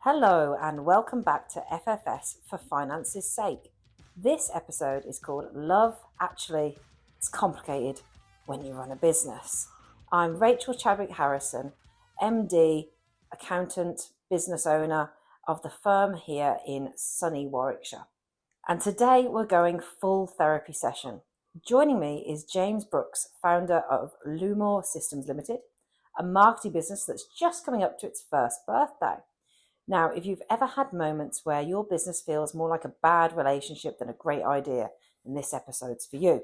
Hello and welcome back to FFS for Finance's Sake. This episode is called Love Actually, It's Complicated When You Run a Business. I'm Rachael Harrison, MD, accountant, business owner of the firm here in sunny Warwickshire. And today we're going full therapy session. Joining me is James Brookes, founder of Llumor Systems Ltd, a marketing business that's just coming up to its first birthday. Now, if you've ever had moments where your business feels more like a bad relationship than a great idea, then this episode's for you.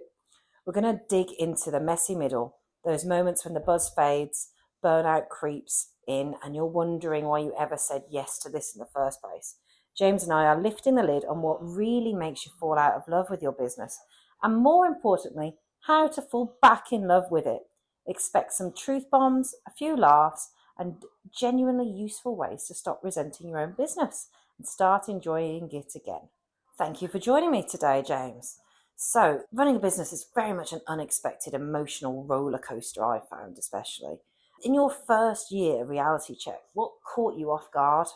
We're going to dig into the messy middle, those moments when the buzz fades, burnout creeps in, and you're wondering why you ever said yes to this in the first place. James and I are lifting the lid on what really makes you fall out of love with your business, and more importantly, how to fall back in love with it. Expect some truth bombs, a few laughs, and genuinely useful ways to stop resenting your own business and start enjoying it again. Thank you for joining me today, James. So, running a business is very much an unexpected emotional roller coaster, I found especially. In your first year reality check, what caught you off guard?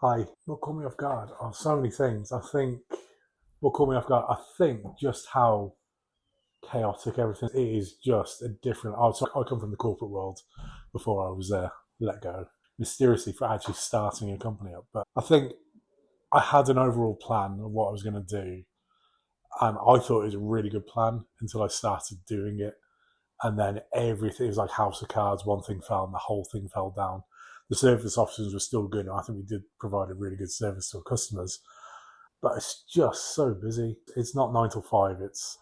Hi, what caught me off guard? Oh, so many things. What caught me off guard, I think just how chaotic everything is. Just a different. I come from the corporate world before I was let go mysteriously for actually starting a company up. But I think I had an overall plan of what I was going to do, and I thought it was a really good plan until I started doing it, and then everything it was like house of cards. One thing fell, and the whole thing fell down. The service options were still good, and I think we did provide a really good service to our customers. But it's just so busy. It's not 9 till 5. It's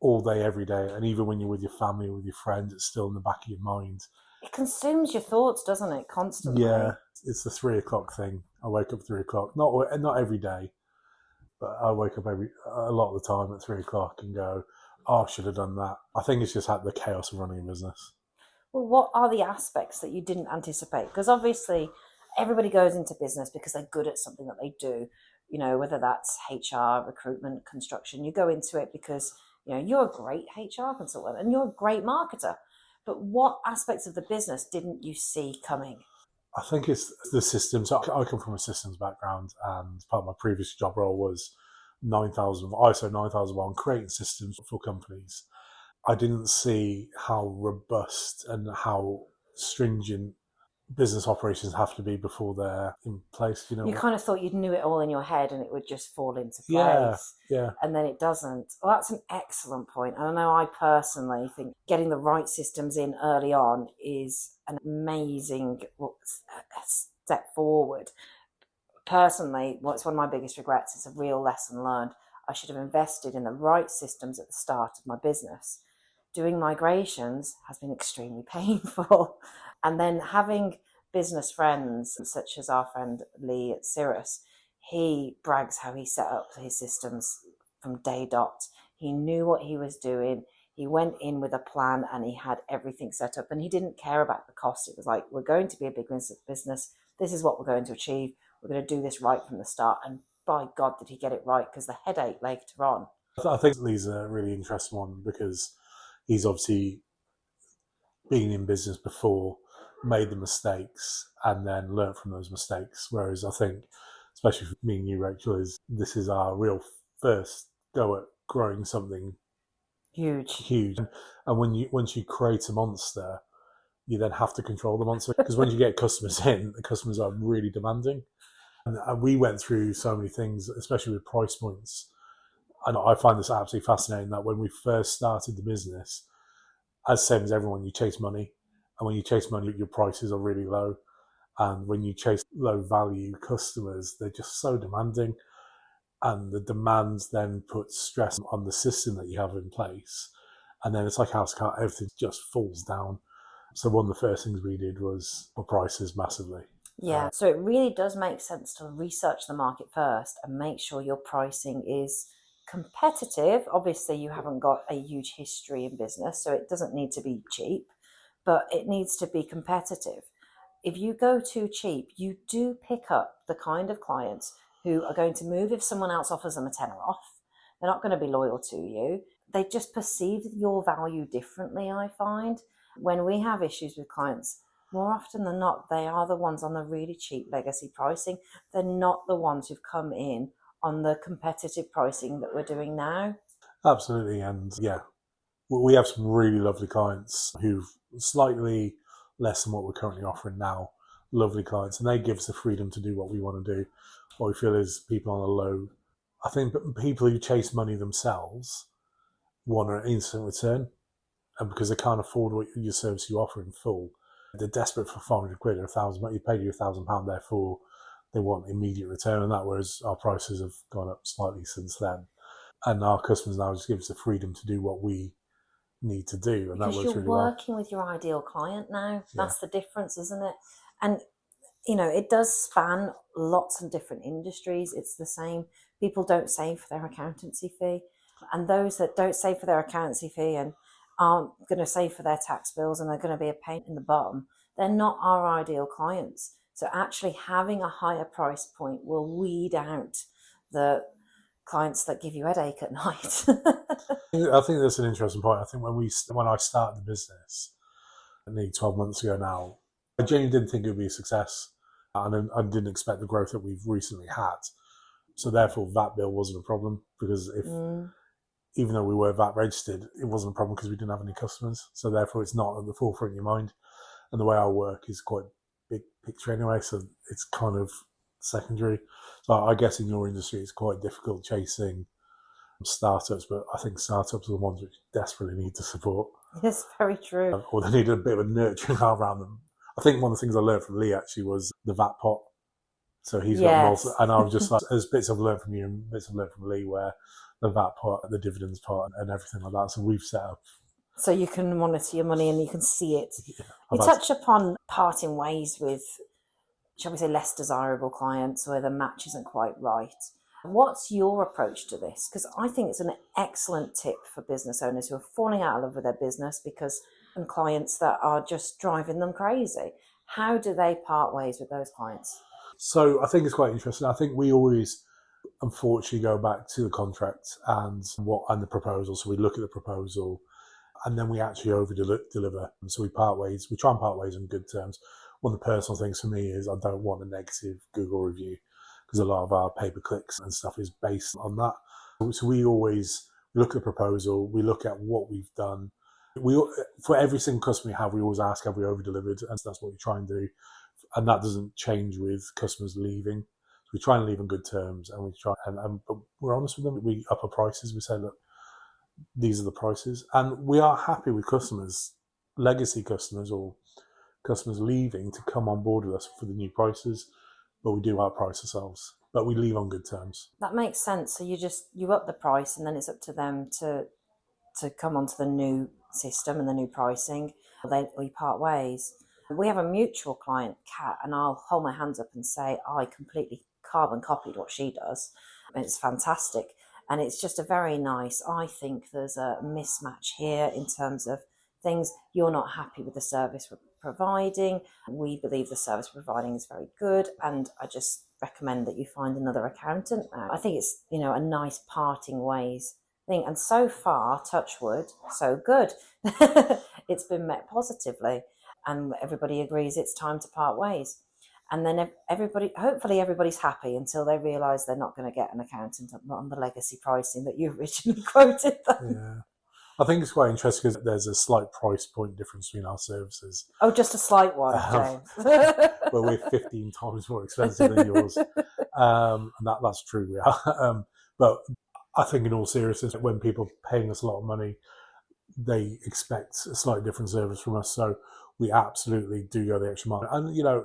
all day, every day. And even when you're with your family or with your friends, it's still in the back of your mind. It consumes your thoughts, doesn't it, constantly? Yeah, it's the 3 o'clock thing. I wake up 3 o'clock. Not every day, but I wake up a lot of the time at 3 o'clock and go, oh, I should have done that. I think it's just had the chaos of running a business. Well, what are the aspects that you didn't anticipate? Because obviously everybody goes into business because they're good at something that they do, whether that's HR, recruitment, construction. You go into it because, you're a great HR consultant and you're a great marketer. But what aspects of the business didn't you see coming? I think it's the systems. I come from a systems background, and part of my previous job role was ISO 9001, creating systems for companies. I didn't see how robust and how stringent business operations have to be before they're in place. You kind of thought you knew it all in your head and it would just fall into Yeah, place. yeah. And then it doesn't. Well, that's an excellent point. I know I personally think getting the right systems in early on is an amazing step forward. Personally, what's one of my biggest regrets is a real lesson learned. I should have invested in the right systems at the start of my business. Doing migrations has been extremely painful. And then having business friends, such as our friend Lee at Cirrus, he brags how he set up his systems from day dot. He knew what he was doing. He went in with a plan and he had everything set up, and he didn't care about the cost. It was like, we're going to be a big business. This is what we're going to achieve. We're going to do this right from the start. And by God, did he get it right, because the headache later on. I think Lee's a really interesting one because he's obviously been in business before, made the mistakes, and then learnt from those mistakes. Whereas I think, especially for me and you, Rachel, this is our real first go at growing something Huge. And once you create a monster, you then have to control the monster, because when you get customers in, the customers are really demanding. And we went through so many things, especially with price points. And I find this absolutely fascinating that when we first started the business, as same as everyone, you chase money. And when you chase money, your prices are really low. And when you chase low value customers, they're just so demanding. And the demands then put stress on the system that you have in place. And then it's like house car, everything just falls down. So one of the first things we did was up prices massively. Yeah, so it really does make sense to research the market first and make sure your pricing is competitive. Obviously, you haven't got a huge history in business, so it doesn't need to be cheap, but it needs to be competitive. If you go too cheap, you do pick up the kind of clients who are going to move if someone else offers them a tenner off. They're not going to be loyal to you. They just perceive your value differently, I find. When we have issues with clients, more often than not, they are the ones on the really cheap legacy pricing. They're not the ones who've come in on the competitive pricing that we're doing now. Absolutely. And yeah, we have some really lovely clients who've slightly less than what we're currently offering now. Lovely clients, and they give us the freedom to do what we want to do. What we feel is people on a low, I think people who chase money themselves want an instant return, and because they can't afford what your service you offer in full, they're desperate for 500 quid or 1,000. You paid you £1,000, therefore they want immediate return on that. Whereas our prices have gone up slightly since then, and our customers now just give us the freedom to do what we need to do, and because that works you're really well. working with your ideal client now. Yeah. That's the difference, isn't it? And it does span lots of different industries. It's the same. People don't save for their accountancy fee, and those that don't save for their accountancy fee and aren't going to save for their tax bills and they're going to be a pain in the bum, they're not our ideal clients. So actually having a higher price point will weed out the clients that give you a headache at night. I think that's an interesting point. I think when I started the business, nearly 12 months ago now, I genuinely didn't think it would be a success, and I didn't expect the growth that we've recently had. So therefore, VAT bill wasn't a problem, because even though we were VAT registered, it wasn't a problem because we didn't have any customers. So therefore, it's not at the forefront of your mind. And the way I work is quite big picture anyway, so it's kind of secondary. So I guess in your industry, it's quite difficult chasing startups, but I think startups are the ones which desperately need the support. Yes, very true. Or they need a bit of a nurturing around them. I think one of the things I learned from Lee actually was the VAT pot. So he's got multiple, and I was just like, there's bits I've learned from you and bits I've learned from Lee, where the VAT pot, the dividends pot, and everything like that. So we've set up. So you can monitor your money and you can see it. You touch upon parting ways with, shall we say, less desirable clients where the match isn't quite right. What's your approach to this? Because I think it's an excellent tip for business owners who are falling out of love with their business and clients that are just driving them crazy. How do they part ways with those clients? So I think it's quite interesting. I think we always, unfortunately, go back to the contract and the proposal. So we look at the proposal, and then we actually over deliver. So we part ways. We try and part ways on good terms. One of the personal things for me is I don't want a negative Google review, because a lot of our pay-per-clicks and stuff is based on that. So we always look at the proposal. We look at what we've done. For every single customer we have, we always ask, have we over delivered? And that's what we try and do. And that doesn't change with customers leaving. So we try and leave on good terms, and we try but we're honest with them. We up our prices. We say, look, these are the prices, and we are happy with customers, legacy customers or customers leaving, to come on board with us for the new prices. But we do outprice ourselves, but we leave on good terms. That makes sense. So you up the price, and then it's up to them to come onto the new system and the new pricing. We part ways. We have a mutual client, Kat, and I'll hold my hands up and say I completely carbon copied what she does. It's fantastic. And it's just a very nice, I think there's a mismatch here in terms of things. You're not happy with the service we're providing. We believe the service we're providing is very good. And I just recommend that you find another accountant. I think it's, a nice parting ways thing. And so far, touch wood, so good. It's been met positively. And everybody agrees it's time to part ways. And then hopefully everybody's happy until they realise they're not going to get an accountant on the legacy pricing that you originally quoted them. Yeah. I think it's quite interesting because there's a slight price point difference between our services. Oh, just a slight one, James. But we're 15 times more expensive than yours. And that's true, we are. But I think in all seriousness, when people are paying us a lot of money, they expect a slightly different service from us. So we absolutely do go the extra mile. And,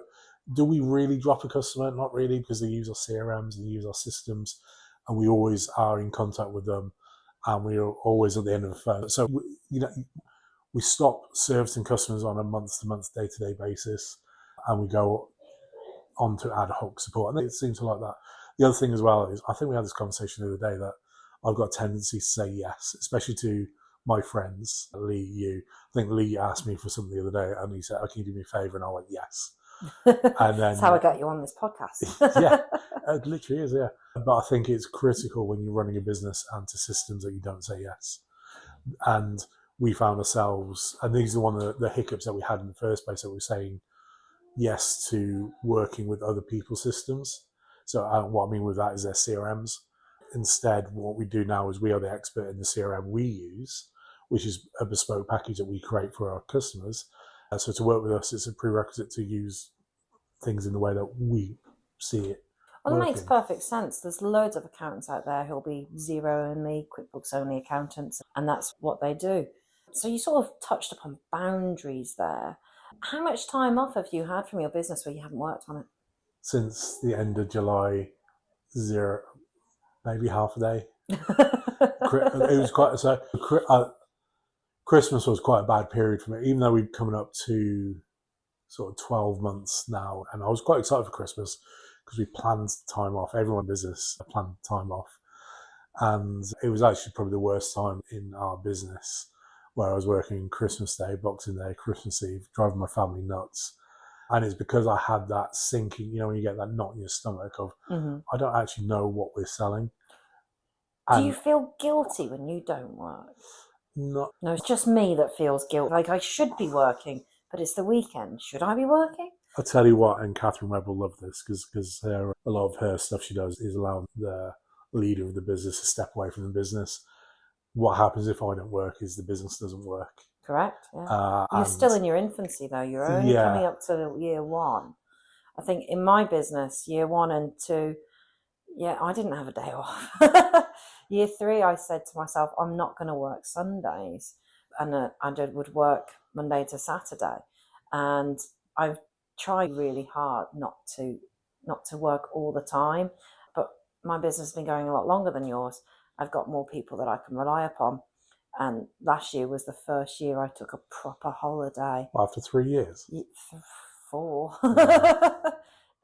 do we really drop a customer? Not really, because they use our CRMs, they use our systems, and we always are in contact with them, and we are always at the end of the phone. So, we stop servicing customers on a month-to-month, day-to-day basis, and we go on to ad hoc support. And it seems to like that. The other thing as well is, I think we had this conversation the other day, that I've got a tendency to say yes, especially to my friends, Lee, you. I think Lee asked me for something the other day, and he said, "Oh, can you do me a favour?" And I went, "Yes." And then, that's how I got you on this podcast. Yeah, it literally is, yeah. But I think it's critical when you're running a business and to systems that you don't say yes. And we found ourselves, and these are one of the hiccups that we had in the first place, that we were saying yes to working with other people's systems. So what I mean with that is their CRMs. Instead, what we do now is we are the expert in the CRM we use, which is a bespoke package that we create for our customers. So to work with us, it's a prerequisite to use things in the way that we see it. Well, it makes perfect sense. There's loads of accountants out there who'll be Xero only, QuickBooks only accountants, and that's what they do. So you sort of touched upon boundaries there. How much time off have you had from your business where you haven't worked on it? Since the end of July, 0, maybe half a day. It was quite so. Christmas was quite a bad period for me, even though we're coming up to sort of 12 months now, and I was quite excited for Christmas because we planned time off. Everyone in business planned time off, and it was actually probably the worst time in our business, where I was working Christmas Day, Boxing Day, Christmas Eve, driving my family nuts. And it's because I had that sinking, when you get that knot in your stomach of, I don't actually know what we're selling. Do you feel guilty when you don't work? No, it's just me that feels guilt. Like I should be working, but it's the weekend. Should I be working? I'll tell you what, and Catherine Webb will love this because a lot of her stuff she does is allowing the leader of the business to step away from the business. What happens if I don't work is the business doesn't work. Correct. Yeah. You're still in your infancy though. You're only coming up to year 1. I think in my business, year 1 and 2, I didn't have a day off. Year 3, I said to myself, I'm not going to work Sundays. And I would work Monday to Saturday. And I've tried really hard not to work all the time. But my business has been going a lot longer than yours. I've got more people that I can rely upon. And last year was the first year I took a proper holiday. After 3 years? 4.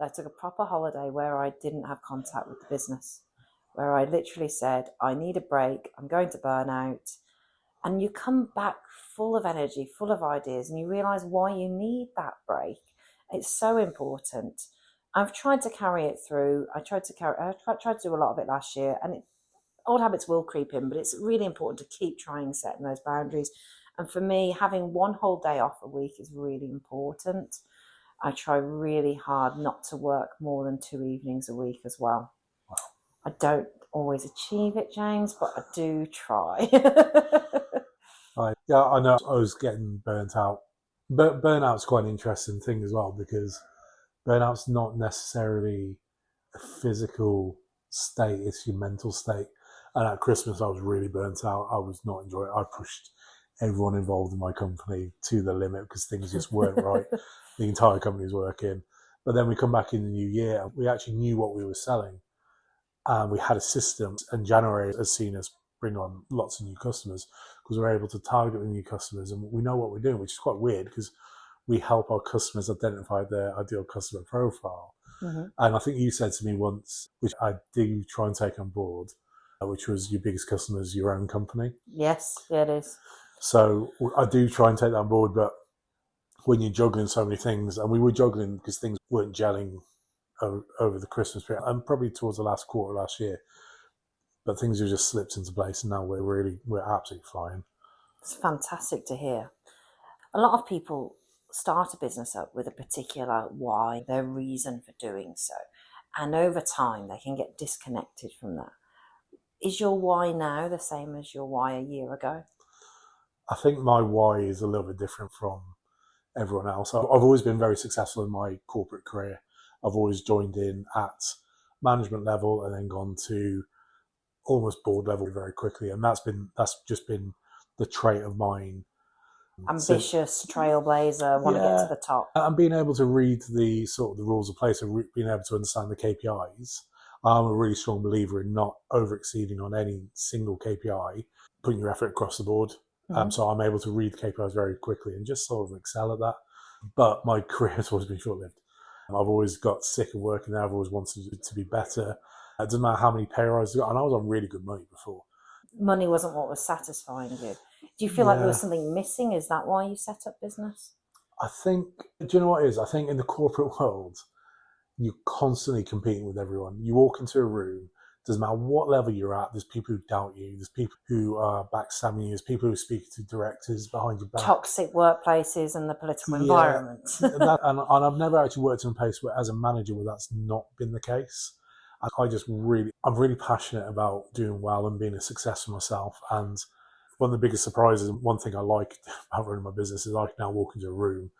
I took a proper holiday where I didn't have contact with the business, where I literally said, I need a break, I'm going to burn out. And you come back full of energy, full of ideas, and you realise why you need that break. It's so important. I've tried to carry it through. I tried to do a lot of it last year, and old habits will creep in, but it's really important to keep trying setting those boundaries. And for me, having one whole day off a week is really important. I try really hard not to work more than 2 evenings a week as well. Wow. I don't always achieve it, James, but I do try. I know I was getting burnt out. But burnout's quite an interesting thing as well, because burnout's not necessarily a physical state, it's your mental state. And at Christmas, I was really burnt out. I was not enjoying it. I pushed everyone involved in my company to the limit because things just weren't right. The entire company was working. But then we come back in the new year, we actually knew what we were selling. And we had a system, and January has seen us bring on lots of new customers because we're able to target the new customers, and we know what we're doing, which is quite weird because we help our customers identify their ideal customer profile. And I think you said to me once, which I do try and take on board, which was your biggest customer is your own company. Yes, it is. So I do try and take that on board, but when you're juggling so many things, and we were juggling because things weren't gelling over the Christmas period, and probably towards the last quarter last year, but things have just slipped into place, and now we're absolutely flying. It's fantastic to hear. A lot of people start a business up with a particular why, their reason for doing so, and over time they can get disconnected from that. Is your why now the same as your why a year ago? I think my why is a little bit different from everyone else. I've always been very successful in my corporate career. I've always joined in at management level and then gone to almost board level very quickly, and that's just been the trait of mine. Ambitious, trailblazer, want to get to the top. And being able to read the sort of the rules of play, so being able to understand the KPIs. I'm a really strong believer in not over-exceeding on any single KPI, putting your effort across the board. So I'm able to read KPIs very quickly and just sort of excel at that. But my career has always been short-lived. I've always got sick of working there. I've always wanted it to be better. It doesn't matter how many pay rises I got, and I was on really good money before. Money wasn't what was satisfying you. Do you feel like there was something missing? Is that why you set up business? I think, do you know what it is? I think in the corporate world, you're constantly competing with everyone. You walk into a room, Doesn't matter what level you're at, there's people who doubt you, there's people who are backstabbing you, there's people who speak to directors behind your back. Toxic workplaces and the political environment. And I've never actually worked in a place where, as a manager, where that's not been the case. I'm really passionate about doing well and being a success for myself. And one of the biggest surprises, one thing I like about running my business is I can now walk into a room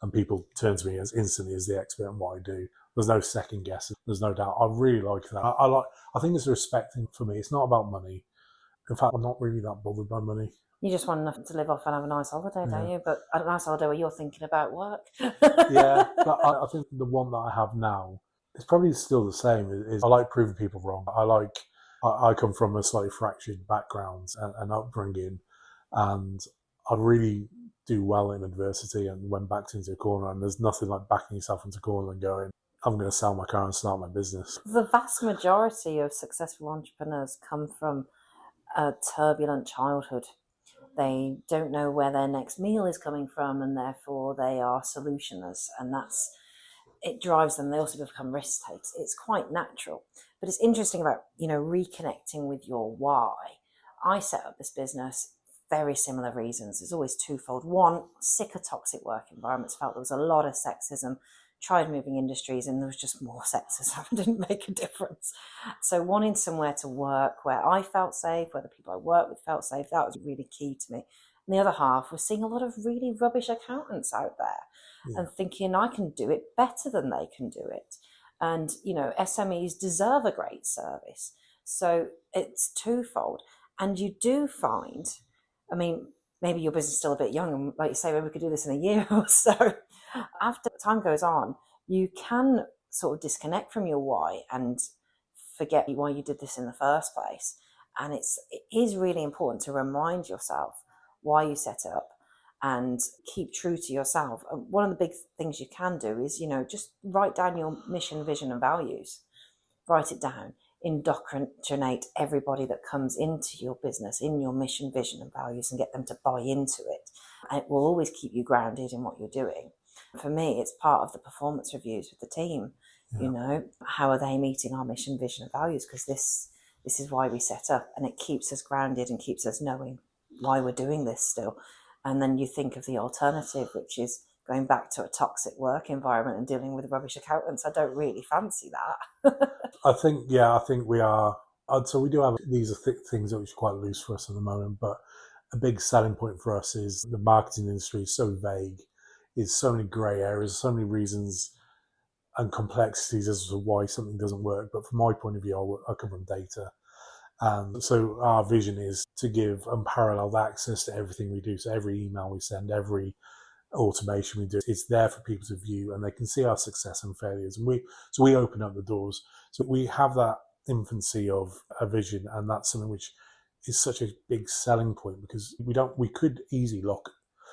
and people turn to me as instantly as the expert in what I do. There's no second guessing. There's no doubt. I really like that. I think it's a respect thing for me. It's not about money. In fact, I'm not really that bothered by money. You just want enough to live off and have a nice holiday, don't you? But a nice holiday where you're thinking about work. Yeah, but I think the one that I have now is probably still the same. I like proving people wrong. I come from a slightly fractured background and upbringing, and I really do well in adversity. And when backed into a corner, and there's nothing like backing yourself into a corner and going, I'm going to sell my car and start my business. The vast majority of successful entrepreneurs come from a turbulent childhood. They don't know where their next meal is coming from, and therefore they are solutioners, and it drives them. They also become risk takers. It's quite natural. But it's interesting about, reconnecting with your why. I set up this business, very similar reasons. It's always twofold. One, sick of toxic work environments, felt there was a lot of sexism, tried moving industries, and there was just more sexism. It didn't make a difference. So wanting somewhere to work where I felt safe, where the people I worked with felt safe, that was really key to me. And the other half was seeing a lot of really rubbish accountants out there and thinking I can do it better than they can do it. And, SMEs deserve a great service. So it's twofold. And you do find, maybe your business is still a bit young, and like you say, maybe we could do this in a year or so. After time goes on, you can sort of disconnect from your why and forget why you did this in the first place. And it is really important to remind yourself why you set it up and keep true to yourself. One of the big things you can do is, just write down your mission, vision, and values. Write it down. Indoctrinate everybody that comes into your business in your mission, vision, and values, and get them to buy into it. And it will always keep you grounded in what you're doing. For me, it's part of the performance reviews with the team. How are they meeting our mission, vision, and values? Because this is why we set up, and it keeps us grounded and keeps us knowing why we're doing this still. And then you think of the alternative, which is going back to a toxic work environment and dealing with rubbish accountants. I don't really fancy that. I think we are. So we do have these things which are quite loose for us at the moment, but a big selling point for us is the marketing industry is so vague. There's so many grey areas, so many reasons and complexities as to why something doesn't work. But from my point of view, I come from data. And so our vision is to give unparalleled access to everything we do. So every email we send, every automation we do, it's there for people to view, and they can see our success and failures. And we open up the doors. So we have that infancy of a vision, and that's something which is such a big selling point, because we could easily lock.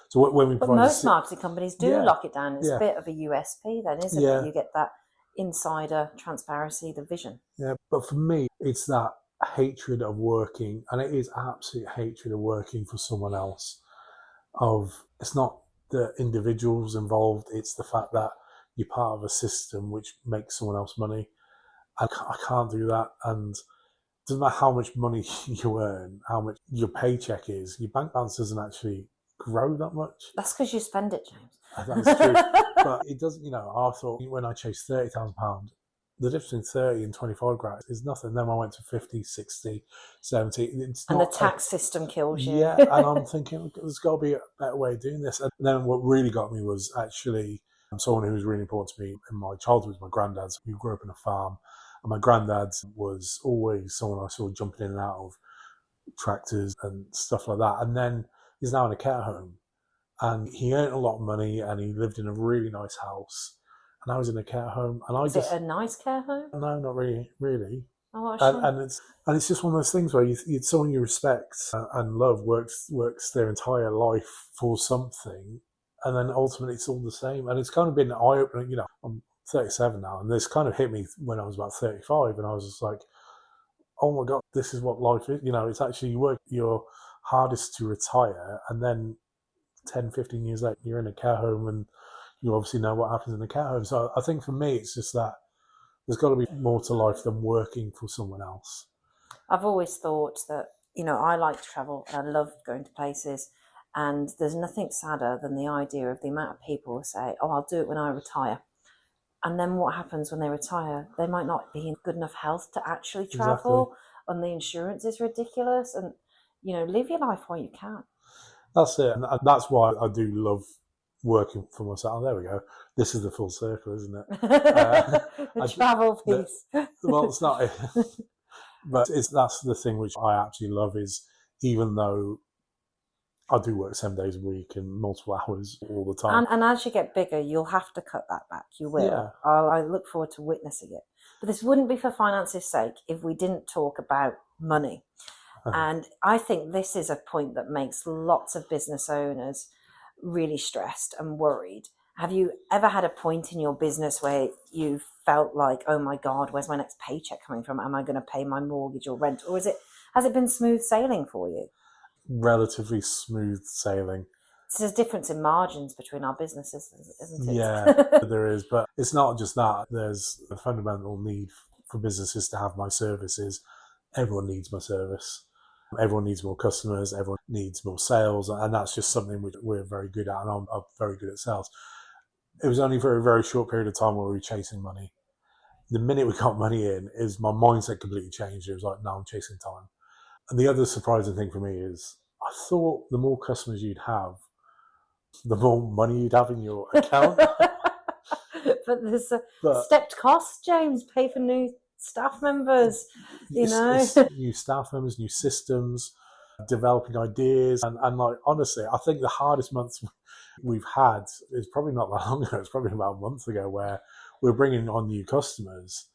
So when we but most marketing companies do lock it down. It's a bit of a USP then, isn't it? You get that insider transparency, the vision. Yeah, but for me, it's that hatred of working, and it is absolute hatred of working for someone else. It's not the individuals involved, it's the fact that you're part of a system which makes someone else money. I can't do that. And it doesn't matter how much money you earn, how much your paycheck is, your bank balance doesn't actually grow that much. That's because you spend it, James. That's true. But it doesn't, I thought when I chased £30,000, the difference between 30 and 25 grand is nothing. Then I went to 50, 60, 70. And the tax system kills you. Yeah, and I'm thinking there's got to be a better way of doing this. And then what really got me was actually someone who was really important to me in my childhood was my granddad. We grew up in a farm, and my granddad was always someone I saw jumping in and out of tractors and stuff like that. And then he's now in a care home, and he earned a lot of money, and he lived in a really nice house. And I was in a care home, and Is it a nice care home? No, not really. Oh, and it's just one of those things where someone you respect and love works their entire life for something, and then ultimately it's all the same. And it's kind of been eye-opening. I'm 37 now, and this kind of hit me when I was about 35, and I was just like, oh my God, this is what life is. It's actually you work your hardest to retire, and then 10, 15 years later, you're in a care home, and you obviously know what happens in a care home. So I think for me, it's just that there's got to be more to life than working for someone else. I've always thought that, I like to travel and I love going to places, and there's nothing sadder than the idea of the amount of people who say, oh, I'll do it when I retire. And then what happens when they retire? They might not be in good enough health to actually travel, and the insurance is ridiculous. And, live your life while you can. That's it. And that's why I do love working for myself. There we go. This is the full circle, isn't it? The travel piece. Well, it's not. But that's the thing which I actually love, is even though I do work 7 days a week and multiple hours all the time. And as you get bigger, you'll have to cut that back. You will. Yeah. I look forward to witnessing it. But this wouldn't be for finance's sake if we didn't talk about money. And I think this is a point that makes lots of business owners really stressed and worried. Have you ever had a point in your business where you felt like, oh my God, where's my next paycheck coming from? Am I going to pay my mortgage or rent? Or has it been smooth sailing for you? Relatively smooth sailing. So there's a difference in margins between our businesses, isn't it? Yeah, there is. But it's not just that. There's a fundamental need for businesses to have my services. Everyone needs my service. Everyone needs more customers. Everyone needs more sales. And that's just something which we're very good at. And I'm very good at sales. It was only for a very short period of time where we were chasing money. The minute we got money in, my mindset completely changed. It was like, no, I'm chasing time. And the other surprising thing for me is I thought the more customers you'd have, the more money you'd have in your account. But there's stepped costs, James. Pay for new staff members, It's new staff members, new systems, developing ideas. And like, honestly, I think the hardest months we've had is probably not that long ago. It's probably about a month ago, where we're bringing on new customers.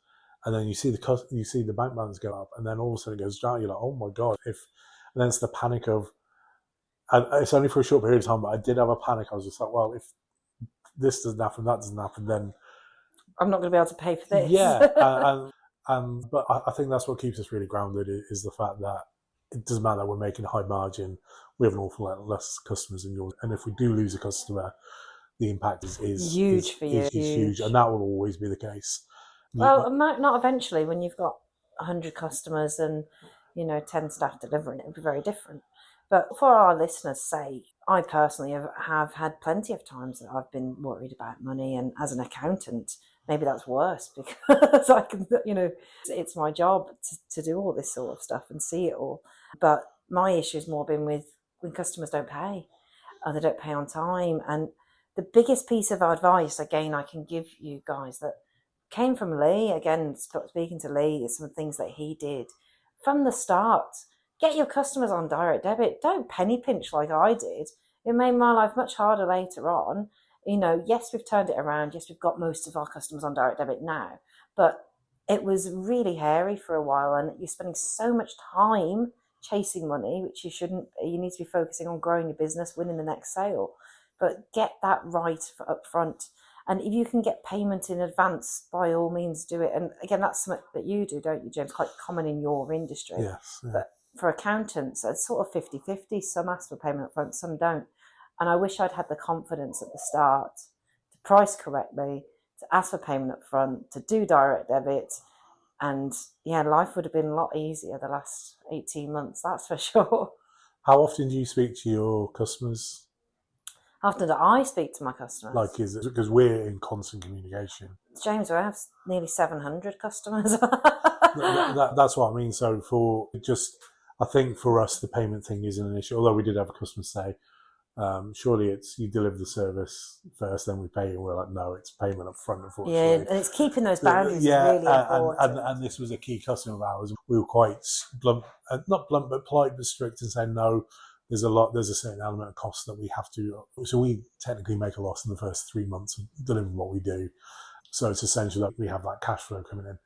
And then you see the bank balance go up, and then all of a sudden it goes down. You're like, oh my God. And then it's the panic of, and it's only for a short period of time, but I did have a panic. I was just like, well, if this doesn't happen, that doesn't happen, then I'm not going to be able to pay for this. Yeah. But I think that's what keeps us really grounded, is the fact that it doesn't matter that we're making a high margin. We have an awful lot less customers than yours. And if we do lose a customer, the impact is huge for you. Is huge. And that will always be the case. Well, not eventually. When you've got 100 customers and 10 staff delivering, it would be very different. But for our listeners' sake, I personally have had plenty of times that I've been worried about money, and as an accountant, maybe that's worse, because I can, it's my job to do all this sort of stuff and see it all. But my issue's more been with when customers don't pay, or they don't pay on time. And the biggest piece of advice, again, I can give you guys that came from Lee, again, speaking to Lee, some things that he did from the start. Get your customers on direct debit. Don't penny pinch like I did. It made my life much harder later on. Yes, we've turned it around. Yes, we've got most of our customers on direct debit now. But it was really hairy for a while, and you're spending so much time chasing money, which you shouldn't. You need to be focusing on growing your business, winning the next sale. But get that right up front. And if you can get payment in advance, by all means do it. And again, that's something that you do, don't you, James? Quite common in your industry. Yes. Yeah. But for accountants, it's sort of 50-50. Some ask for payment up front, some don't. And I wish I'd had the confidence at the start to price correctly, to ask for payment up front, to do direct debit. And life would have been a lot easier the last 18 months, that's for sure. How often do you speak to your customers? How often do I speak to my customers? Like, is it because we're in constant communication? James, I have nearly 700 customers. That's what I mean. So I think for us, the payment thing isn't an issue. Although we did have a customer say, surely it's you deliver the service first, then we pay you. And we're like, no, it's payment up front, unfortunately. Yeah, and it's keeping those boundaries really important. And this was a key customer of ours. We were quite blunt, not blunt, but polite but strict, and saying, no, there's a certain element of cost that we have to. So we technically make a loss in the first 3 months of delivering what we do. So it's essential that we have that cash flow coming in.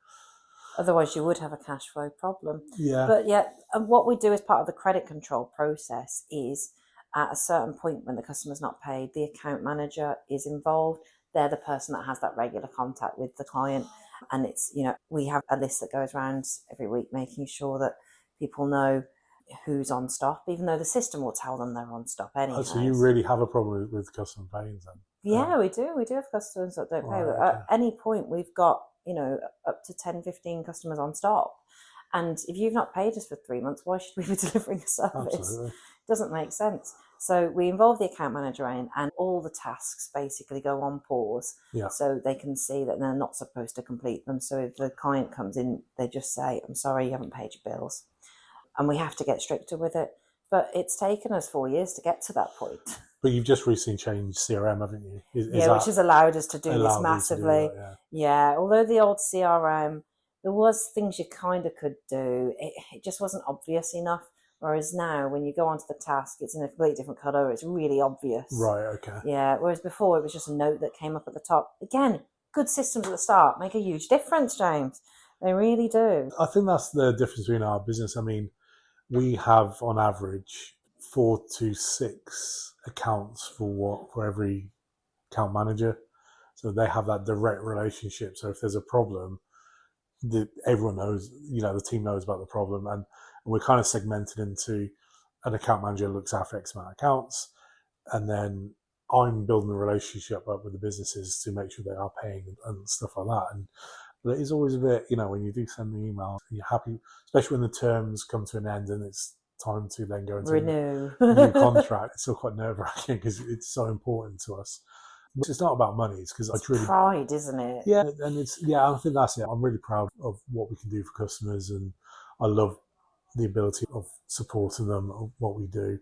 Otherwise, you would have a cash flow problem. Yeah. But and what we do as part of the credit control process is, at a certain point when the customer's not paid, the account manager is involved. They're the person that has that regular contact with the client. And it's, we have a list that goes around every week, making sure that people know who's on stop, even though the system will tell them they're on stop anyway. Oh, so you really have a problem with customer paying then? Yeah, we do. We do have customers that don't pay. Right, But at any point, we've got up to 10, 15 customers on stop. And if you've not paid us for 3 months, why should we be delivering a service? Absolutely. It doesn't make sense. So we involve the account manager in, and all the tasks basically go on pause, so they can see that they're not supposed to complete them. So if the client comes in, they just say, I'm sorry, you haven't paid your bills. And we have to get stricter with it. But it's taken us 4 years to get to that point. But you've just recently changed CRM, haven't you? Which has allowed us to do this massively. Although the old CRM, there was things you kind of could do. It just wasn't obvious enough. Whereas now, when you go onto the task, it's in a completely different colour. It's really obvious. Right, okay. Yeah, whereas before, it was just a note that came up at the top. Again, good systems at the start make a huge difference, James. They really do. I think that's the difference between our business. I mean, we have, on average, 4 to 6 accounts for every account manager. So they have that direct relationship. So if there's a problem, everyone knows, the team knows about the problem. And we're kind of segmented into an account manager looks after X amount of accounts. And then I'm building a relationship up with the businesses to make sure they are paying and stuff like that. And it is always a bit, when you do send the email, you're happy, especially when the terms come to an end and it's time to then go into renew a new contract. It's still quite nerve-wracking because it's so important to us. But it's not about money. It's because it's really pride, isn't it? Yeah, and I think that's it. I'm really proud of what we can do for customers, and I love the ability of supporting them, of what we do.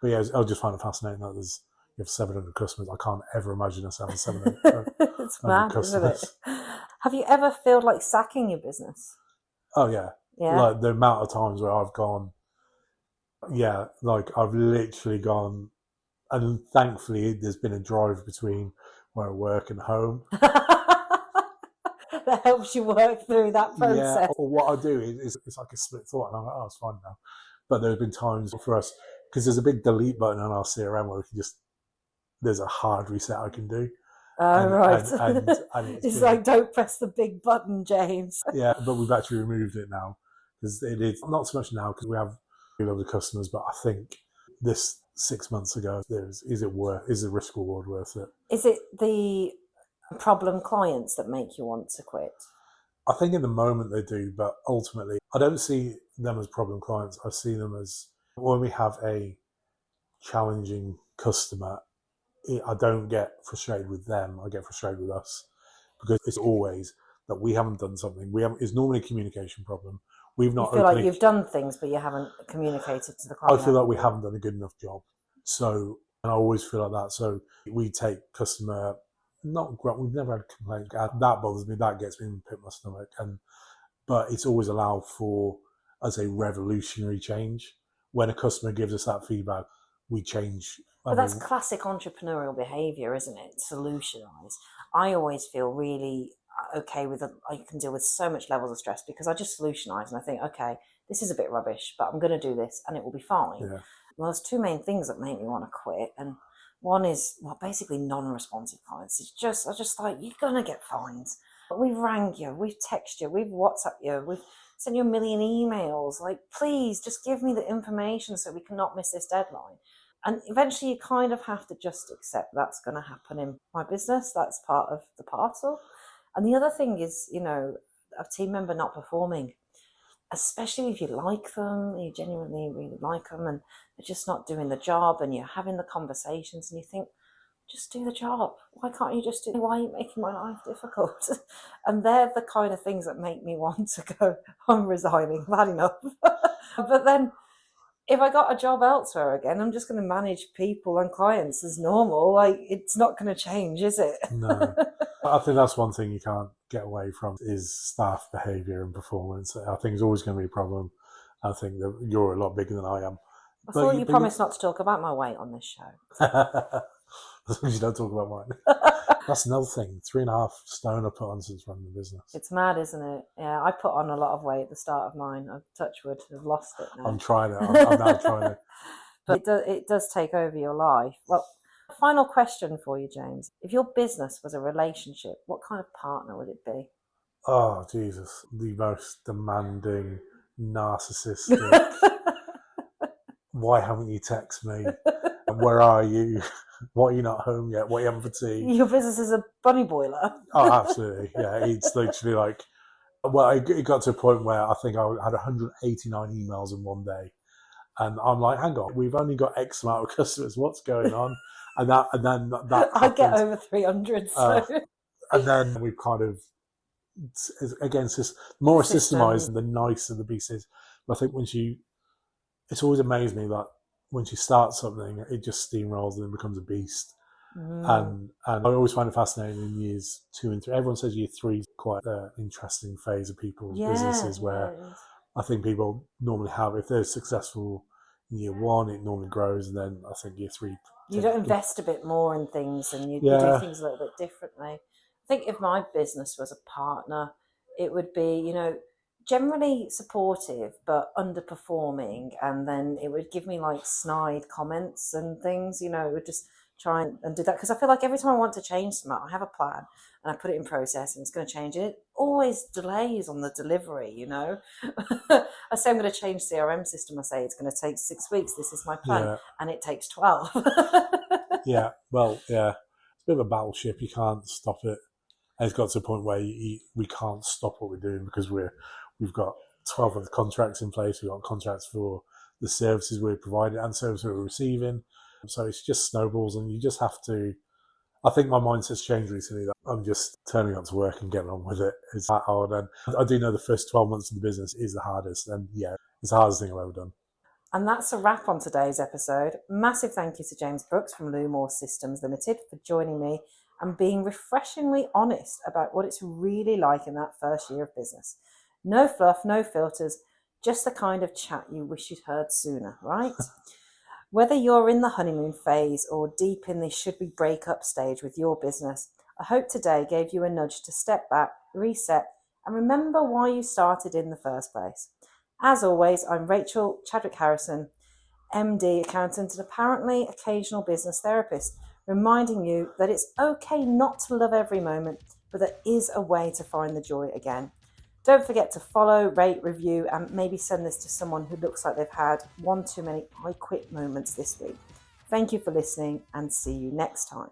But yeah, I just find it fascinating that you have 700 customers. I can't ever imagine us having 700 it's mad, customers. Isn't it? Have you ever felt like sacking your business? Oh, yeah. Like the amount of times where I've gone, I've literally gone, and thankfully there's been a drive between where I work and home. That helps you work through that process. Yeah, or what I do is it's like a split thought, and I'm like, oh, it's fine now. But there have been times for us, because there's a big delete button on our CRM where we can there's a hard reset I can do. Right. And it's like, don't press the big button, James. Yeah, but we've actually removed it now, because it is not so much now because we have a lot of customers, but I think this 6 months ago, is the risk reward worth it? Is it the problem clients that make you want to quit? I think in the moment they do, but ultimately I don't see them as problem clients. I see them as, when we have a challenging customer, I don't get frustrated with them, I get frustrated with us, because it's always that we haven't done something. It's normally a communication problem. We've not. You feel like you've done things, but you haven't communicated to the client. I feel like we haven't done a good enough job. So, and I always feel like that. So we take customer, we've never had a complaint. That bothers me. That gets me in the pit of my stomach. But it's always allowed for, as a revolutionary change. When a customer gives us that feedback, we change. But that's classic entrepreneurial behaviour, isn't it? Solutionise. I always feel really okay with I can deal with so much levels of stress because I just solutionise and I think, okay, this is a bit rubbish, but I'm going to do this and it will be fine. Yeah. Well, there's two main things that make me want to quit, and one is basically non-responsive clients. I just like, you're going to get fines. But we've rang you, we've texted you, we've WhatsApped you, we've sent you a million emails. Like, please just give me the information so we cannot miss this deadline. And eventually you kind of have to just accept that's going to happen in my business. That's part of the parcel. And the other thing is, a team member not performing, especially if you like them, you genuinely really like them, and they're just not doing the job, and you're having the conversations and you think, just do the job. Why can't you just why are you making my life difficult? And they're the kind of things that make me want to go, I'm resigning, I've had enough. But then if I got a job elsewhere again, I'm just going to manage people and clients as normal. Like, it's not going to change, is it? No. I think that's one thing you can't get away from is staff behaviour and performance. I think it's always going to be a problem. I think that you're a lot bigger than I am. I thought you promised not to talk about my weight on this show. As long as you don't talk about mine. That's another thing. 3.5 stone I put on since running the business. It's mad, isn't it? Yeah, I put on a lot of weight at the start of mine. I've touched wood, I've lost it now. I'm trying it. I'm now trying it. But it does take over your life. Well, final question for you, James. If your business was a relationship, what kind of partner would it be? Oh, Jesus. The most demanding, narcissistic. Why haven't you texted me? where are you? What, are you not home yet? What are you having for tea? Your business is a bunny boiler. Oh, absolutely. Yeah, it's literally like, well, it got to a point where I think I had 189 emails in one day. And I'm like, hang on, we've only got X amount of customers. What's going on? And then that I get happened. over 300. So. And then we've kind of, again, more systemized, the nicer the beast is. But I think it's always amazed me that when she starts something, it just steamrolls and then becomes a beast. And I always find it fascinating in years 2 and 3. Everyone says year 3 is quite an interesting phase of people's businesses, where I think people normally have, if they're successful in year 1, it normally grows, and then I think year 3. You don't invest a bit more in things, and you do things a little bit differently. I think if my business was a partner, it would be, generally supportive but underperforming, and then it would give me like snide comments and things. It would just try and do that, because I feel like every time I want to change something, I have a plan and I put it in process and it's going to change it. It always delays on the delivery. I say I'm going to change CRM system. I say it's going to take 6 weeks. This is my plan, and it takes 12. Yeah, well, yeah, it's a bit of a battleship. You can't stop it. And it's got to a point where we can't stop what we're doing, because we've got 12 other contracts in place. We've got contracts for the services we're providing and services we're receiving. So it's just snowballs, and you just have to. I think my mindset's changed recently, that I'm just turning up to work and getting on with it. It's that hard. And I do know the first 12 months of the business is the hardest. And yeah, it's the hardest thing I've ever done. And that's a wrap on today's episode. Massive thank you to James Brookes from Llumor Systems Ltd for joining me and being refreshingly honest about what it's really like in that first year of business. No fluff, no filters, just the kind of chat you wish you'd heard sooner, right? Whether you're in the honeymoon phase or deep in the should we break up stage with your business, I hope today gave you a nudge to step back, reset, and remember why you started in the first place. As always, I'm Rachael Chadwick Harrison, MD, accountant, and apparently occasional business therapist, reminding you that it's okay not to love every moment, but there is a way to find the joy again. Don't forget to follow, rate, review, and maybe send this to someone who looks like they've had one too many I quit moments this week. Thank you for listening, and see you next time.